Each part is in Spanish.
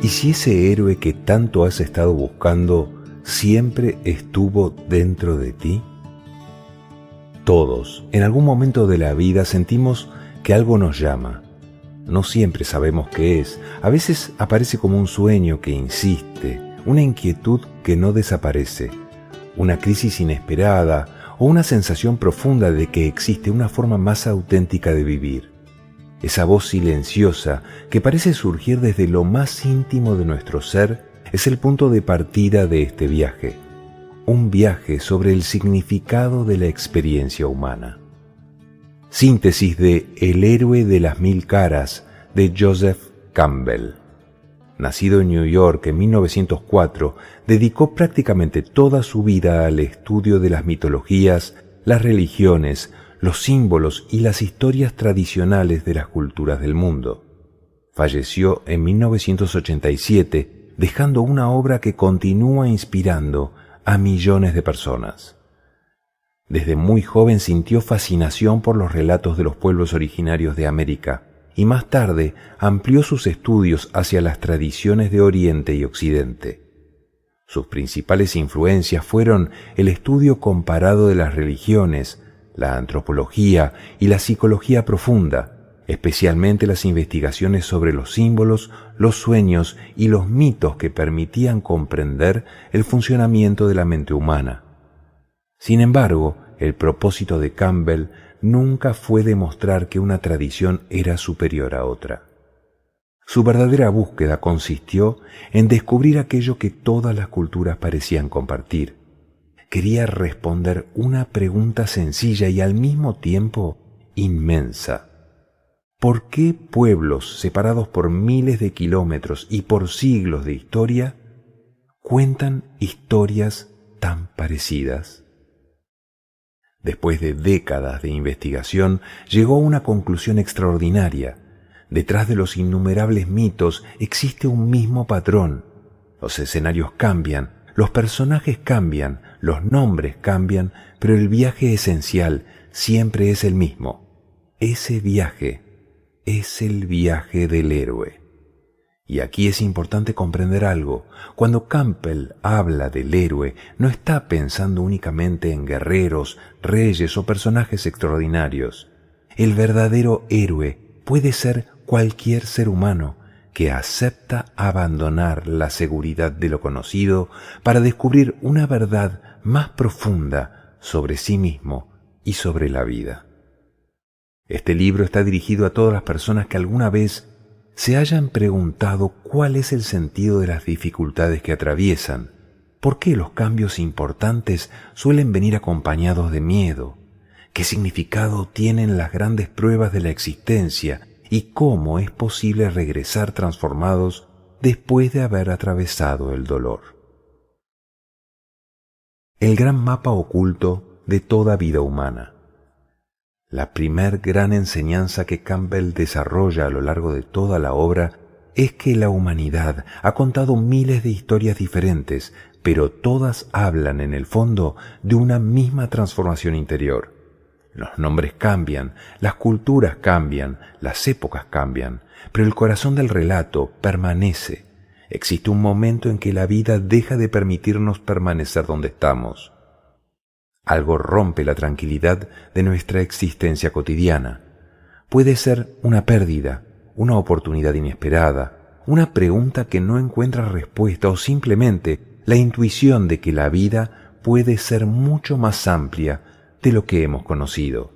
¿Y si ese héroe que tanto has estado buscando siempre estuvo dentro de ti? Todos, en algún momento de la vida, sentimos que algo nos llama. No siempre sabemos qué es. A veces aparece como un sueño que insiste, una inquietud que no desaparece, una crisis inesperada o una sensación profunda de que existe una forma más auténtica de vivir. Esa voz silenciosa que parece surgir desde lo más íntimo de nuestro ser es el punto de partida de este viaje. Un viaje sobre el significado de la experiencia humana. Síntesis de El héroe de las mil caras de Joseph Campbell. Nacido en New York en 1904, dedicó prácticamente toda su vida al estudio de las mitologías, las religiones, los símbolos y las historias tradicionales de las culturas del mundo. Falleció en 1987, dejando una obra que continúa inspirando a millones de personas. Desde muy joven sintió fascinación por los relatos de los pueblos originarios de América y más tarde amplió sus estudios hacia las tradiciones de Oriente y Occidente. Sus principales influencias fueron el estudio comparado de las religiones, la antropología y la psicología profunda, especialmente las investigaciones sobre los símbolos, los sueños y los mitos que permitían comprender el funcionamiento de la mente humana. Sin embargo, el propósito de Campbell nunca fue demostrar que una tradición era superior a otra. Su verdadera búsqueda consistió en descubrir aquello que todas las culturas parecían compartir. Quería responder una pregunta sencilla y al mismo tiempo inmensa. ¿Por qué pueblos separados por miles de kilómetros y por siglos de historia cuentan historias tan parecidas? Después de décadas de investigación, llegó a una conclusión extraordinaria. Detrás de los innumerables mitos existe un mismo patrón. Los escenarios cambian, los personajes cambian, los nombres cambian, pero el viaje esencial siempre es el mismo. Ese viaje es el viaje del héroe. Y aquí es importante comprender algo. Cuando Campbell habla del héroe, no está pensando únicamente en guerreros, reyes o personajes extraordinarios. El verdadero héroe puede ser cualquier ser humano que acepta abandonar la seguridad de lo conocido para descubrir una verdad más profunda sobre sí mismo y sobre la vida. Este libro está dirigido a todas las personas que alguna vez se hayan preguntado cuál es el sentido de las dificultades que atraviesan, por qué los cambios importantes suelen venir acompañados de miedo, qué significado tienen las grandes pruebas de la existencia y cómo es posible regresar transformados después de haber atravesado el dolor. El gran mapa oculto de toda vida humana. La primer gran enseñanza que Campbell desarrolla a lo largo de toda la obra es que la humanidad ha contado miles de historias diferentes, pero todas hablan en el fondo de una misma transformación interior. Los nombres cambian, las culturas cambian, las épocas cambian, pero el corazón del relato permanece. Existe un momento en que la vida deja de permitirnos permanecer donde estamos. Algo rompe la tranquilidad de nuestra existencia cotidiana. Puede ser una pérdida, una oportunidad inesperada, una pregunta que no encuentra respuesta o simplemente la intuición de que la vida puede ser mucho más amplia de lo que hemos conocido.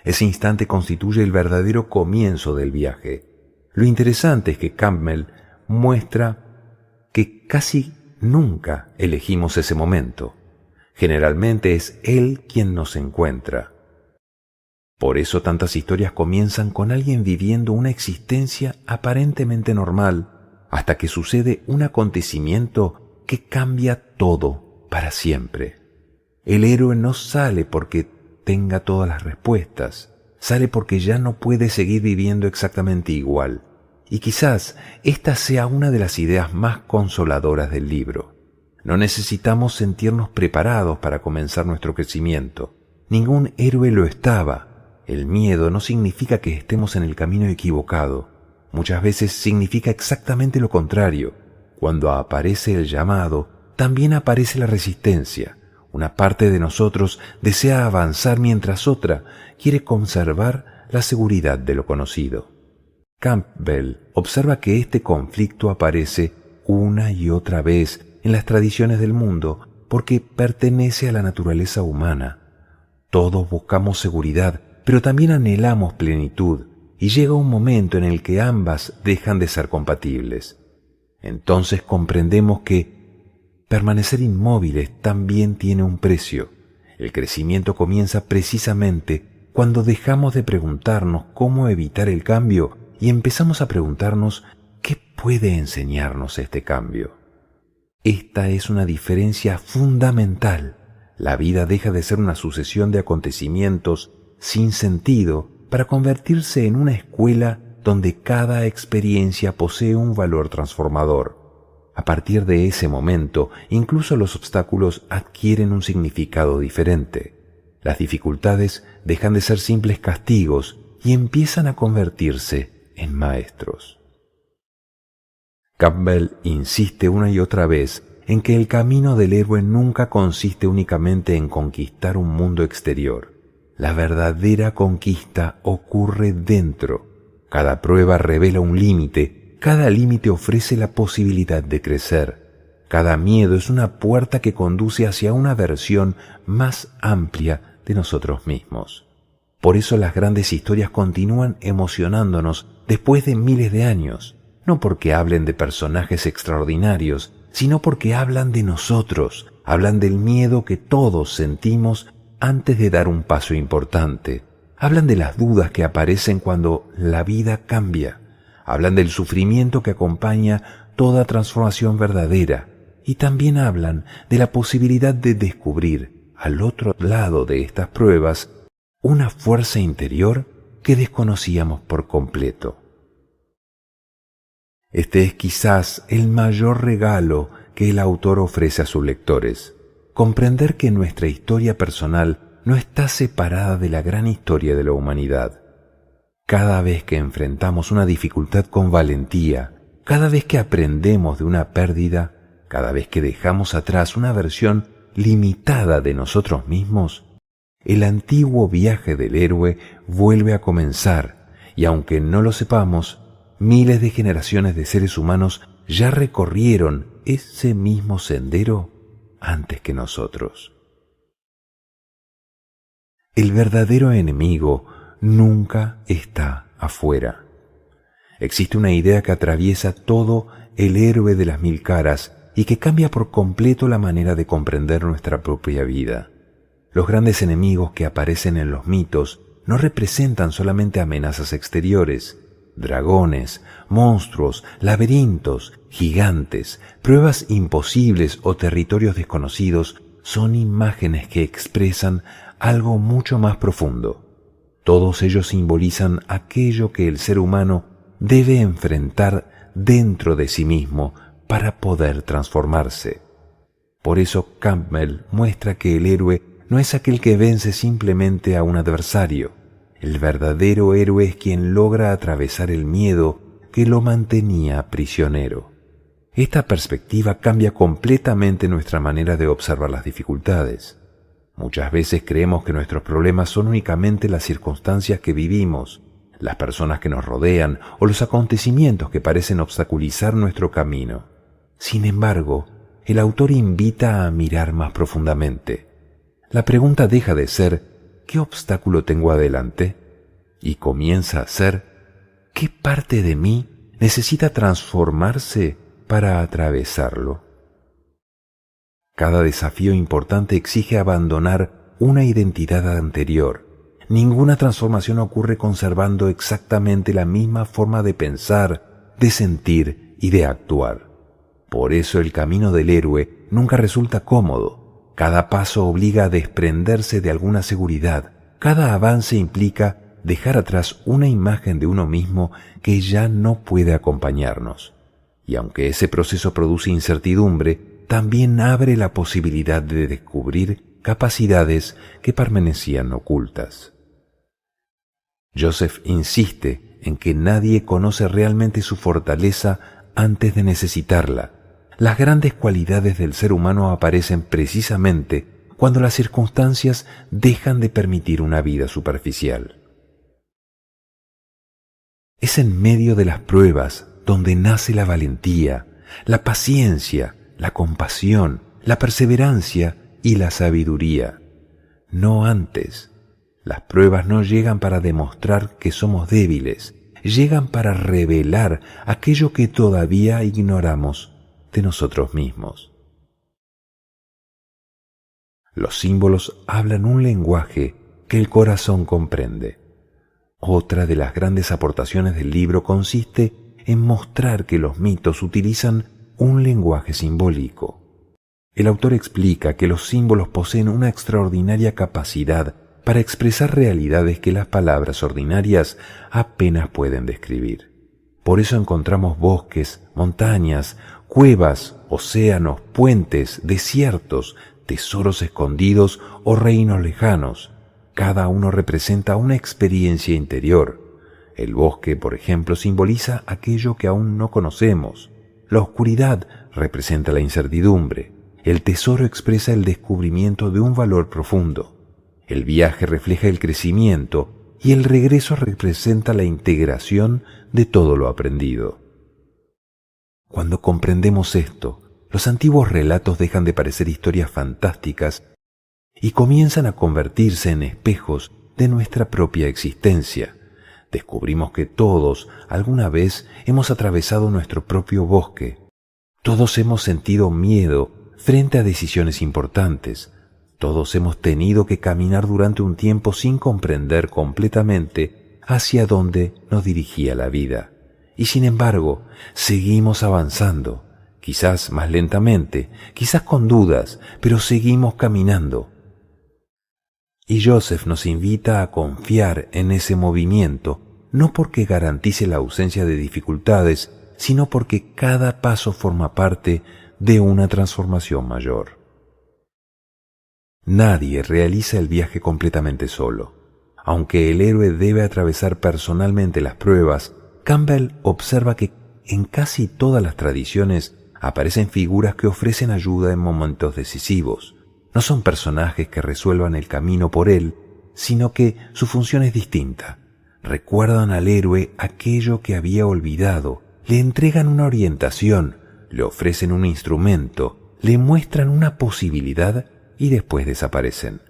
Ese instante constituye el verdadero comienzo del viaje. Lo interesante es que Campbell muestra que casi nunca elegimos ese momento. Generalmente es Él quien nos encuentra. Por eso tantas historias comienzan con alguien viviendo una existencia aparentemente normal, hasta que sucede un acontecimiento que cambia todo para siempre. El héroe no sale porque tenga todas las respuestas, sale porque ya no puede seguir viviendo exactamente igual. Y quizás esta sea una de las ideas más consoladoras del libro. No necesitamos sentirnos preparados para comenzar nuestro crecimiento. Ningún héroe lo estaba. El miedo no significa que estemos en el camino equivocado. muchas veces significa exactamente lo contrario. Cuando aparece el llamado, también aparece la resistencia. Una parte de nosotros desea avanzar mientras otra quiere conservar la seguridad de lo conocido. Campbell observa que este conflicto aparece una y otra vez en las tradiciones del mundo porque pertenece a la naturaleza humana. Todos buscamos seguridad, pero también anhelamos plenitud, y llega un momento en el que ambas dejan de ser compatibles. Entonces comprendemos que permanecer inmóviles también tiene un precio. El crecimiento comienza precisamente cuando dejamos de preguntarnos cómo evitar el cambio y empezamos a preguntarnos qué puede enseñarnos este cambio. Esta es una diferencia fundamental. La vida deja de ser una sucesión de acontecimientos sin sentido para convertirse en una escuela donde cada experiencia posee un valor transformador. A partir de ese momento, incluso los obstáculos adquieren un significado diferente. Las dificultades dejan de ser simples castigos y empiezan a convertirse en maestros. Campbell insiste una y otra vez en que el camino del héroe nunca consiste únicamente en conquistar un mundo exterior. La verdadera conquista ocurre dentro. Cada prueba revela un límite, cada límite ofrece la posibilidad de crecer. Cada miedo es una puerta que conduce hacia una versión más amplia de nosotros mismos. Por eso las grandes historias continúan emocionándonos después de miles de años, no porque hablen de personajes extraordinarios, sino porque hablan de nosotros, hablan del miedo que todos sentimos antes de dar un paso importante. Hablan de las dudas que aparecen cuando la vida cambia. Hablan del sufrimiento que acompaña toda transformación verdadera. Y también hablan de la posibilidad de descubrir, al otro lado de estas pruebas, una fuerza interior que desconocíamos por completo. Este es quizás el mayor regalo que el autor ofrece a sus lectores. Comprender que nuestra historia personal no está separada de la gran historia de la humanidad. Cada vez que enfrentamos una dificultad con valentía, cada vez que aprendemos de una pérdida, cada vez que dejamos atrás una versión limitada de nosotros mismos, el antiguo viaje del héroe vuelve a comenzar y aunque no lo sepamos, miles de generaciones de seres humanos ya recorrieron ese mismo sendero antes que nosotros. El verdadero enemigo nunca está afuera. Existe una idea que atraviesa todo el héroe de las mil caras y que cambia por completo la manera de comprender nuestra propia vida. Los grandes enemigos que aparecen en los mitos no representan solamente amenazas exteriores. Dragones, monstruos, laberintos, gigantes, pruebas imposibles o territorios desconocidos son imágenes que expresan algo mucho más profundo. Todos ellos simbolizan aquello que el ser humano debe enfrentar dentro de sí mismo para poder transformarse. Por eso Campbell muestra que el héroe no es aquel que vence simplemente a un adversario. El verdadero héroe es quien logra atravesar el miedo que lo mantenía prisionero. Esta perspectiva cambia completamente nuestra manera de observar las dificultades. Muchas veces creemos que nuestros problemas son únicamente las circunstancias que vivimos, las personas que nos rodean o los acontecimientos que parecen obstaculizar nuestro camino. Sin embargo, el autor invita a mirar más profundamente. La pregunta deja de ser ¿qué obstáculo tengo adelante? Y comienza a ser ¿qué parte de mí necesita transformarse para atravesarlo? Cada desafío importante exige abandonar una identidad anterior. Ninguna transformación ocurre conservando exactamente la misma forma de pensar, de sentir y de actuar. Por eso el camino del héroe nunca resulta cómodo. Cada paso obliga a desprenderse de alguna seguridad. Cada avance implica dejar atrás una imagen de uno mismo que ya no puede acompañarnos. Y aunque ese proceso produce incertidumbre, también abre la posibilidad de descubrir capacidades que permanecían ocultas. Joseph insiste en que nadie conoce realmente su fortaleza antes de necesitarla. Las grandes cualidades del ser humano aparecen precisamente cuando las circunstancias dejan de permitir una vida superficial. Es en medio de las pruebas donde nace la valentía, la paciencia, la compasión, la perseverancia y la sabiduría. No antes. Las pruebas no llegan para demostrar que somos débiles, llegan para revelar aquello que todavía ignoramos de nosotros mismos. Los símbolos hablan un lenguaje que el corazón comprende. Otra de las grandes aportaciones del libro consiste en mostrar que los mitos utilizan un lenguaje simbólico. El autor explica que los símbolos poseen una extraordinaria capacidad para expresar realidades que las palabras ordinarias apenas pueden describir. Por eso encontramos bosques, montañas, cuevas, océanos, puentes, desiertos, tesoros escondidos o reinos lejanos. Cada uno representa una experiencia interior. El bosque, por ejemplo, simboliza aquello que aún no conocemos. La oscuridad representa la incertidumbre. El tesoro expresa el descubrimiento de un valor profundo. El viaje refleja el crecimiento y el regreso representa la integración de todo lo aprendido. Cuando comprendemos esto, los antiguos relatos dejan de parecer historias fantásticas y comienzan a convertirse en espejos de nuestra propia existencia. Descubrimos que todos alguna vez hemos atravesado nuestro propio bosque. Todos hemos sentido miedo frente a decisiones importantes. Todos hemos tenido que caminar durante un tiempo sin comprender completamente hacia dónde nos dirigía la vida. Y sin embargo, seguimos avanzando, quizás más lentamente, quizás con dudas, pero seguimos caminando. Y Joseph nos invita a confiar en ese movimiento, no porque garantice la ausencia de dificultades, sino porque cada paso forma parte de una transformación mayor. Nadie realiza el viaje completamente solo. Aunque el héroe debe atravesar personalmente las pruebas, Campbell observa que en casi todas las tradiciones aparecen figuras que ofrecen ayuda en momentos decisivos. No son personajes que resuelvan el camino por él, sino que su función es distinta. Recuerdan al héroe aquello que había olvidado, le entregan una orientación, le ofrecen un instrumento, le muestran una posibilidad y después desaparecen.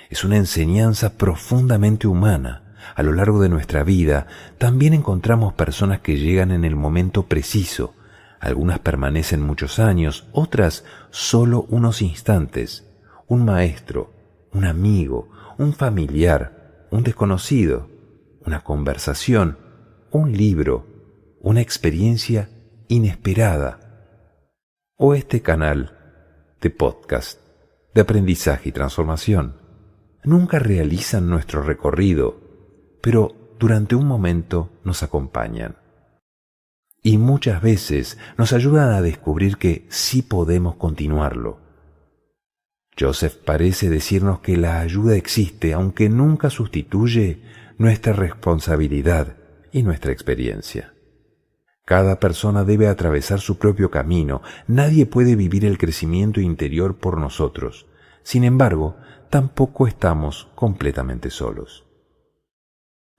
Es una enseñanza profundamente humana. A lo largo de nuestra vida también encontramos personas que llegan en el momento preciso. Algunas permanecen muchos años, otras solo unos instantes. Un maestro, un amigo, un familiar, un desconocido, una conversación, un libro, una experiencia inesperada. O este canal de podcast de aprendizaje y transformación. Nunca realizan nuestro recorrido, pero durante un momento nos acompañan. Y muchas veces nos ayudan a descubrir que sí podemos continuarlo. Joseph parece decirnos que la ayuda existe, aunque nunca sustituye nuestra responsabilidad y nuestra experiencia. Cada persona debe atravesar su propio camino. Nadie puede vivir el crecimiento interior por nosotros. Sin embargo, tampoco estamos completamente solos.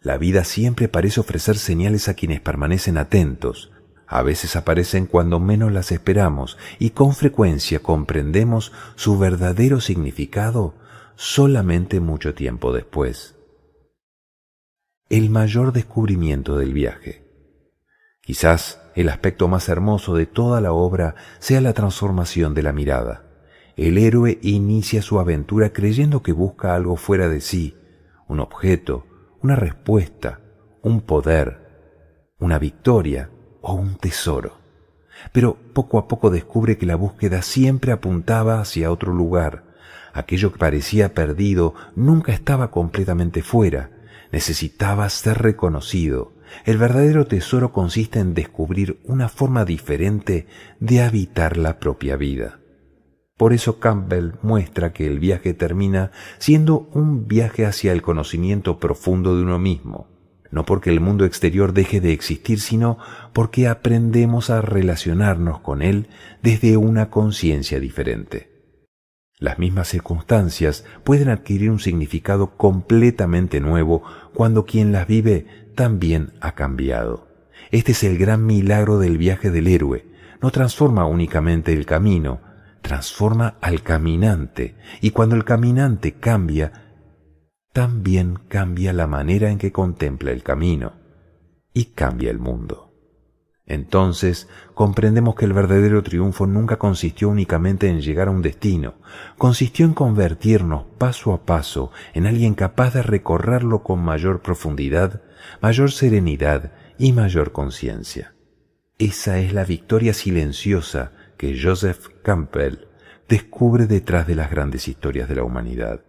La vida siempre parece ofrecer señales a quienes permanecen atentos. A veces aparecen cuando menos las esperamos y con frecuencia comprendemos su verdadero significado solamente mucho tiempo después. El mayor descubrimiento del viaje. Quizás el aspecto más hermoso de toda la obra sea la transformación de la mirada. El héroe inicia su aventura creyendo que busca algo fuera de sí, un objeto, una respuesta, un poder, una victoria o un tesoro. Pero poco a poco descubre que la búsqueda siempre apuntaba hacia otro lugar. Aquello que parecía perdido nunca estaba completamente fuera. Necesitaba ser reconocido. El verdadero tesoro consiste en descubrir una forma diferente de habitar la propia vida. Por eso Campbell muestra que el viaje termina siendo un viaje hacia el conocimiento profundo de uno mismo. no porque el mundo exterior deje de existir, sino porque aprendemos a relacionarnos con él desde una conciencia diferente. Las mismas circunstancias pueden adquirir un significado completamente nuevo cuando quien las vive también ha cambiado. Este es el gran milagro del viaje del héroe. No transforma únicamente el camino, transforma al caminante, y cuando el caminante cambia, también cambia la manera en que contempla el camino, y cambia el mundo. Entonces comprendemos que el verdadero triunfo nunca consistió únicamente en llegar a un destino, consistió en convertirnos paso a paso en alguien capaz de recorrerlo con mayor profundidad, mayor serenidad y mayor conciencia. Esa es la victoria silenciosa que Joseph Campbell descubre detrás de las grandes historias de la humanidad.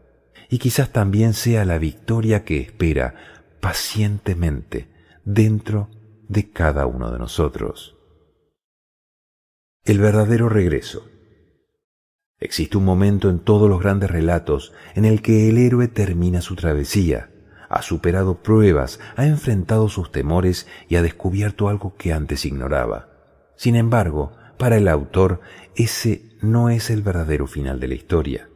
Y quizás también sea la victoria que espera pacientemente dentro de cada uno de nosotros. El verdadero regreso. Existe un momento en todos los grandes relatos en el que el héroe termina su travesía, ha superado pruebas, ha enfrentado sus temores y ha descubierto algo que antes ignoraba. Sin embargo, para el autor, ese no es el verdadero final de la historia.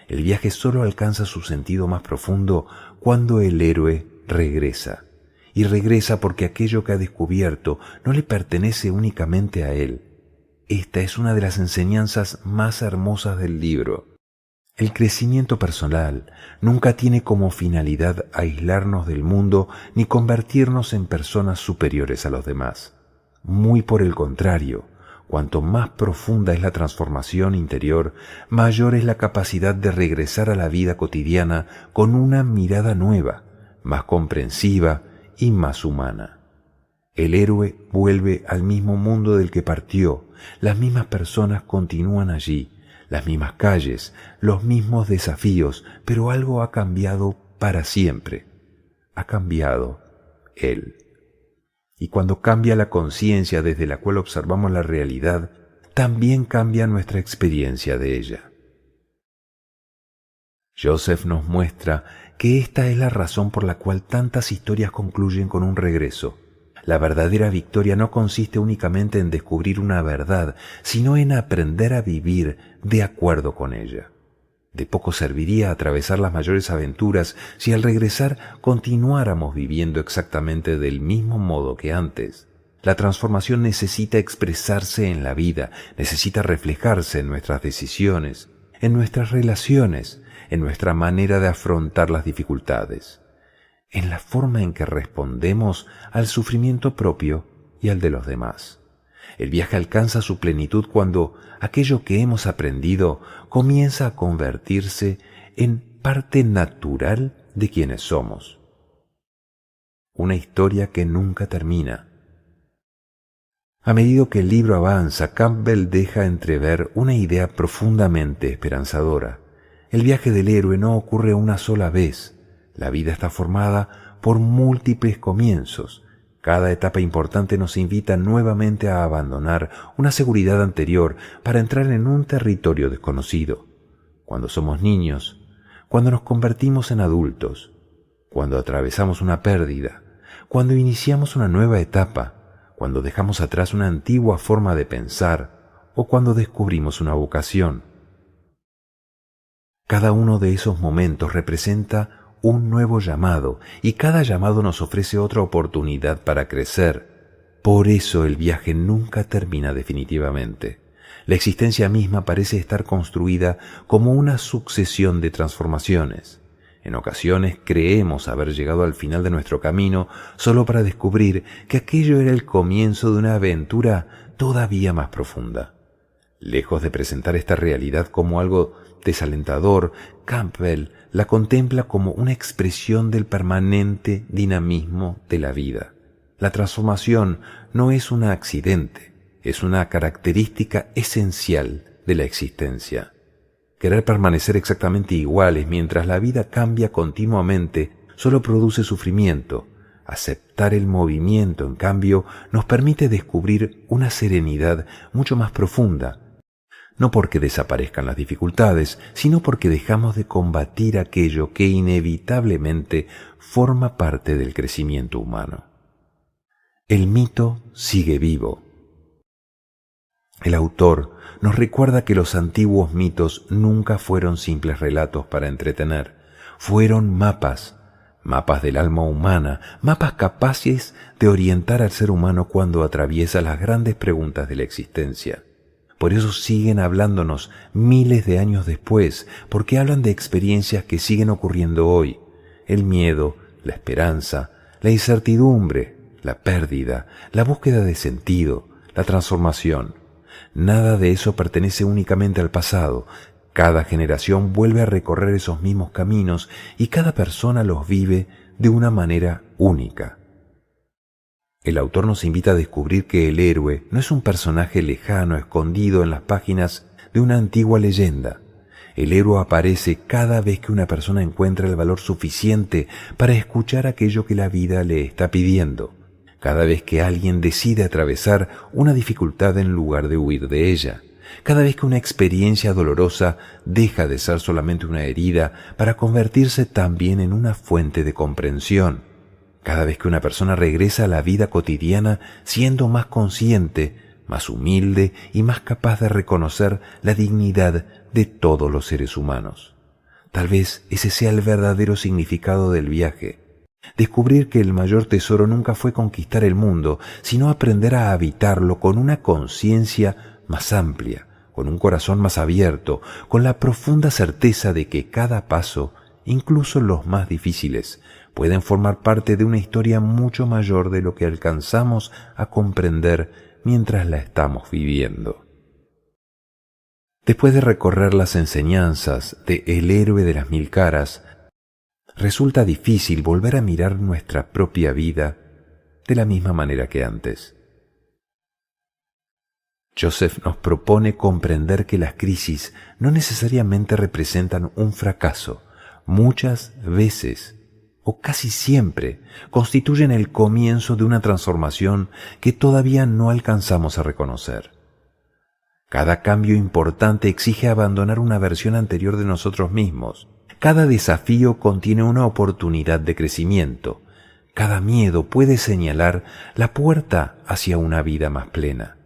El viaje solo alcanza su sentido más profundo cuando el héroe regresa. Y regresa porque aquello que ha descubierto no le pertenece únicamente a él. Esta es una de las enseñanzas más hermosas del libro. El crecimiento personal nunca tiene como finalidad aislarnos del mundo ni convertirnos en personas superiores a los demás. Muy por el contrario, cuanto más profunda es la transformación interior, mayor es la capacidad de regresar a la vida cotidiana con una mirada nueva, más comprensiva y más humana. El héroe vuelve al mismo mundo del que partió, las mismas personas continúan allí, las mismas calles, los mismos desafíos, pero algo ha cambiado para siempre. Ha cambiado él. Y cuando cambia la conciencia desde la cual observamos la realidad, también cambia nuestra experiencia de ella. Joseph nos muestra que esta es la razón por la cual tantas historias concluyen con un regreso. La verdadera victoria no consiste únicamente en descubrir una verdad, sino en aprender a vivir de acuerdo con ella. De poco serviría atravesar las mayores aventuras si al regresar continuáramos viviendo exactamente del mismo modo que antes. La transformación necesita expresarse en la vida, necesita reflejarse en nuestras decisiones, en nuestras relaciones, en nuestra manera de afrontar las dificultades, en la forma en que respondemos al sufrimiento propio y al de los demás. El viaje alcanza su plenitud cuando aquello que hemos aprendido comienza a convertirse en parte natural de quienes somos. Una historia que nunca termina. A medida que el libro avanza, Campbell deja entrever una idea profundamente esperanzadora. El viaje del héroe no ocurre una sola vez. La vida está formada por múltiples comienzos. Cada etapa importante nos invita nuevamente a abandonar una seguridad anterior para entrar en un territorio desconocido. Cuando somos niños, cuando nos convertimos en adultos, cuando atravesamos una pérdida, cuando iniciamos una nueva etapa, cuando dejamos atrás una antigua forma de pensar o cuando descubrimos una vocación. Cada uno de esos momentos representa un nuevo llamado y cada llamado nos ofrece otra oportunidad para crecer. Por eso el viaje nunca termina definitivamente. La existencia misma parece estar construida como una sucesión de transformaciones. En ocasiones creemos haber llegado al final de nuestro camino solo para descubrir que aquello era el comienzo de una aventura todavía más profunda. Lejos de presentar esta realidad como algo desalentador, Campbell la contempla como una expresión del permanente dinamismo de la vida. La transformación no es un accidente, es una característica esencial de la existencia. Querer permanecer exactamente iguales mientras la vida cambia continuamente solo produce sufrimiento. Aceptar el movimiento, en cambio, nos permite descubrir una serenidad mucho más profunda. no porque desaparezcan las dificultades, sino porque dejamos de combatir aquello que inevitablemente forma parte del crecimiento humano. El mito sigue vivo. El autor nos recuerda que los antiguos mitos nunca fueron simples relatos para entretener, fueron mapas del alma humana, mapas capaces de orientar al ser humano cuando atraviesa las grandes preguntas de la existencia. Por eso siguen hablándonos miles de años después, porque hablan de experiencias que siguen ocurriendo hoy. El miedo, la esperanza, la incertidumbre, la pérdida, la búsqueda de sentido, la transformación. Nada de eso pertenece únicamente al pasado. Cada generación vuelve a recorrer esos mismos caminos y cada persona los vive de una manera única. El autor nos invita a descubrir que el héroe no es un personaje lejano escondido en las páginas de una antigua leyenda. El héroe aparece cada vez que una persona encuentra el valor suficiente para escuchar aquello que la vida le está pidiendo, cada vez que alguien decide atravesar una dificultad en lugar de huir de ella, cada vez que una experiencia dolorosa deja de ser solamente una herida para convertirse también en una fuente de comprensión, cada vez que una persona regresa a la vida cotidiana siendo más consciente, más humilde y más capaz de reconocer la dignidad de todos los seres humanos. Tal vez ese sea el verdadero significado del viaje. Descubrir que el mayor tesoro nunca fue conquistar el mundo, sino aprender a habitarlo con una conciencia más amplia, con un corazón más abierto, con la profunda certeza de que cada paso, incluso los más difíciles, pueden formar parte de una historia mucho mayor de lo que alcanzamos a comprender mientras la estamos viviendo. Después de recorrer las enseñanzas de El héroe de las mil caras, resulta difícil volver a mirar nuestra propia vida de la misma manera que antes. Joseph nos propone comprender que las crisis no necesariamente representan un fracaso. Muchas veces, o casi siempre, constituyen el comienzo de una transformación que todavía no alcanzamos a reconocer. Cada cambio importante exige abandonar una versión anterior de nosotros mismos. Cada desafío contiene una oportunidad de crecimiento. Cada miedo puede señalar la puerta hacia una vida más plena.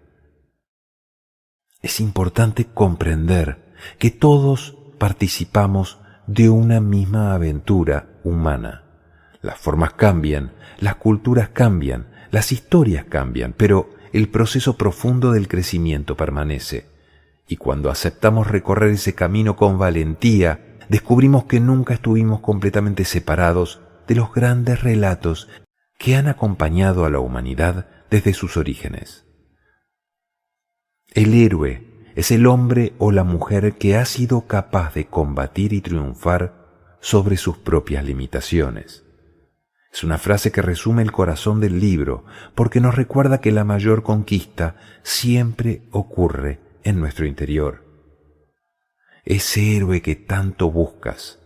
Es importante comprender que todos participamos de una misma aventura humana. Las formas cambian, las culturas cambian, las historias cambian, pero el proceso profundo del crecimiento permanece. Y cuando aceptamos recorrer ese camino con valentía, descubrimos que nunca estuvimos completamente separados de los grandes relatos que han acompañado a la humanidad desde sus orígenes. El héroe es el hombre o la mujer que ha sido capaz de combatir y triunfar sobre sus propias limitaciones. Es una frase que resume el corazón del libro, porque nos recuerda que la mayor conquista siempre ocurre en nuestro interior. Ese héroe que tanto buscas,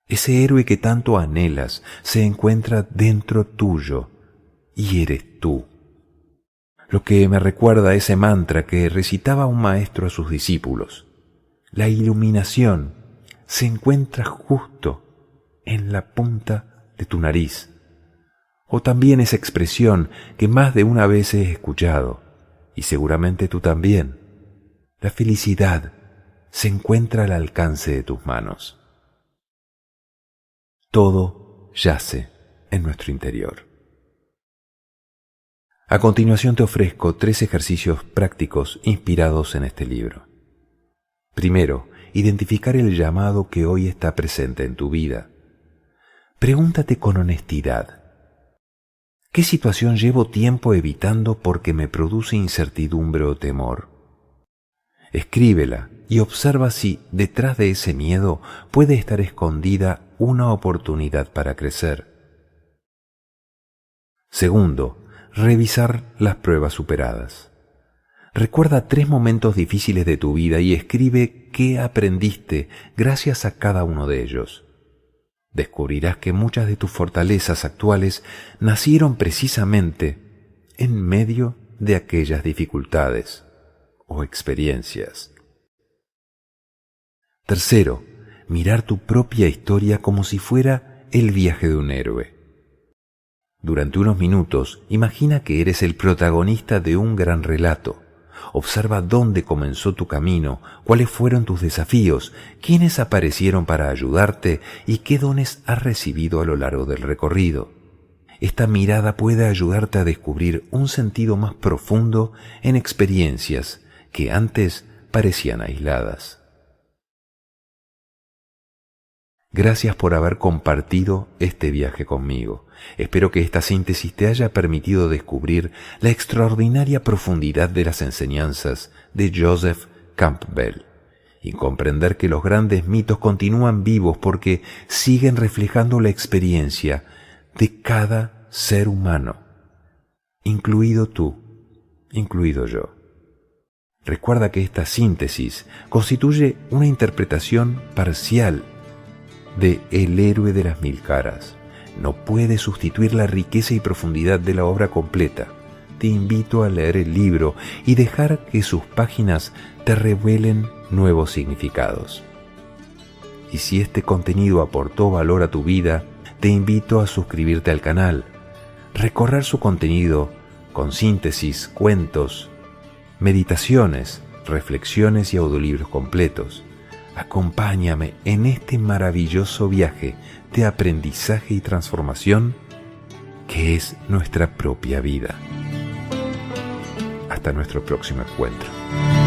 ese héroe que tanto anhelas, se encuentra dentro tuyo y eres tú. Lo que me recuerda a ese mantra que recitaba un maestro a sus discípulos. La iluminación se encuentra justo en la punta de tu nariz. O también esa expresión que más de una vez he escuchado, y seguramente tú también. La felicidad se encuentra al alcance de tus manos. Todo yace en nuestro interior. A continuación te ofrezco 3 ejercicios prácticos inspirados en este libro. Primero, identificar el llamado que hoy está presente en tu vida. Pregúntate con honestidad: ¿qué situación llevo tiempo evitando porque me produce incertidumbre o temor? Escríbela y observa si detrás de ese miedo puede estar escondida una oportunidad para crecer. Segundo, revisar las pruebas superadas. Recuerda 3 momentos difíciles de tu vida y escribe qué aprendiste gracias a cada uno de ellos. Descubrirás que muchas de tus fortalezas actuales nacieron precisamente en medio de aquellas dificultades. o experiencias. Tercero, mirar tu propia historia como si fuera el viaje de un héroe. Durante unos minutos, imagina que eres el protagonista de un gran relato. Observa dónde comenzó tu camino, cuáles fueron tus desafíos, quiénes aparecieron para ayudarte y qué dones has recibido a lo largo del recorrido. Esta mirada puede ayudarte a descubrir un sentido más profundo en experiencias que antes parecían aisladas. Gracias por haber compartido este viaje conmigo. Espero que esta síntesis te haya permitido descubrir la extraordinaria profundidad de las enseñanzas de Joseph Campbell y comprender que los grandes mitos continúan vivos porque siguen reflejando la experiencia de cada ser humano, incluido tú, incluido yo. Recuerda que esta síntesis constituye una interpretación parcial de El héroe de las mil caras. No puede sustituir la riqueza y profundidad de la obra completa. Te invito a leer el libro y dejar que sus páginas te revelen nuevos significados. Y si este contenido aportó valor a tu vida, te invito a suscribirte al canal, recorrer su contenido con síntesis, cuentos, meditaciones, reflexiones y audiolibros completos. Acompáñame en este maravilloso viaje de aprendizaje y transformación que es nuestra propia vida. Hasta nuestro próximo encuentro.